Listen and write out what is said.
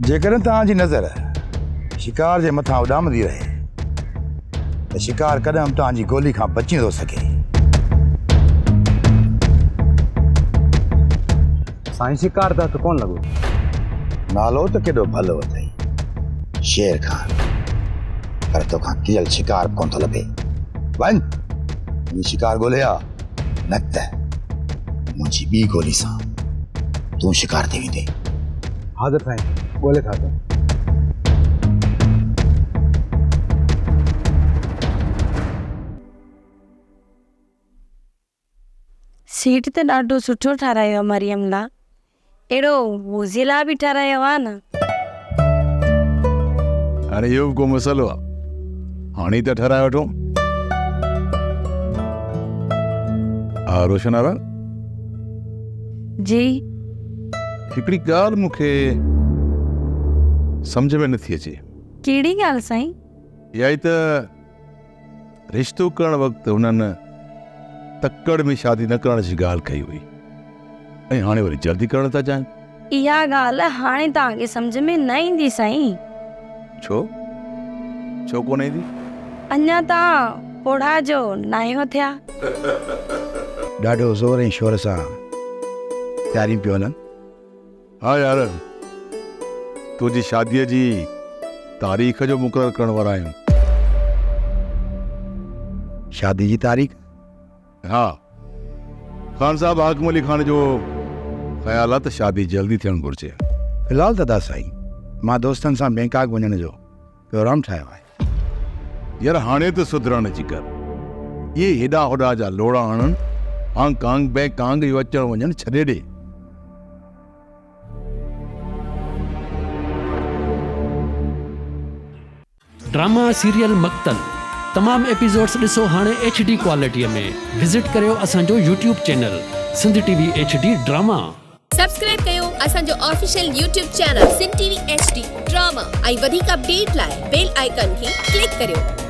जेकर तव्हांजी नज़र शिकार जे मथां उॾामंदी रहे त शिकार कॾहिं तव्हांजी गोली खां बची थो सघे। साईं शिकार त हथ कोन लॻो। नालो त केॾो भलो अथई, शेर खान, पर तोखां कियल शिकार कोन थो लभे। वञ हीउ शिकार ॻोल्हे आ, न त मुंहिंजी ॿी गोली सां तूं शिकार थी वेंदे। हाज़िर साईं, ॻोल्हे था अचूं। सीट त ॾाढो सुठो ठारायो आहे मरियम ला, अहिड़ो वूज़ी ला बि ठारायो आहे न। हाणे इहो को मसलो आहे, हाणे त ठाराए वठो। हा रोशनारा जी हिकिड़ी ॻाल्हि मूंखे सम्झ में नथी अचे। कहिड़ी ॻाल्हि साईं? इहा ई त रिश्तो करण वक़्तु हुननि तकड़ में शादी न करण जी ॻाल्हि कई हुई ऐं हाणे वरी जल्दी करण था चाहिनि। इहा ॻाल्हि हाणे तव्हांखे सम्झ में न ईंदी साईं। छो कोन ईंदी? अञा तव्हां पोढ़ा जो नायो थिया। ॾाढो ज़ोर ऐं शोर सां तयारी पियो हलनि। हा यार, तुंहिंजी शादीअ जी तारीख़ जो मुक़ररु करण वारा आहियूं। शादी जी तारीख़? हा, ख़ान साहब हाकिम अली खान जो ख़्याल आहे त शादी जल्दी थियणु घुरिजे। फ़िलहालु त दा साईं, मां दोस्तनि सां बैंकाक वञण जो प्रोग्राम ठाहियो आहे। यार हाणे त सुधरण जी कर, इहे हेॾा होॾा जा लोड़ा हणनि, हांगकांग बैंकांग इहो अचणु वञणु छॾे ॾे। ड्रामा सीरियल मक्तल तमाम एपिसोड्स ॾिसो हाणे HD क्वालिटीअ में। विज़िट करियो असांजो YouTube channel Sindh TV HD drama. Subscribe कयो असांजो official YouTube channel Sindh TV HD drama ऐं वधीक अपडेट लाइ बेल आइकन खे क्लिक करियो।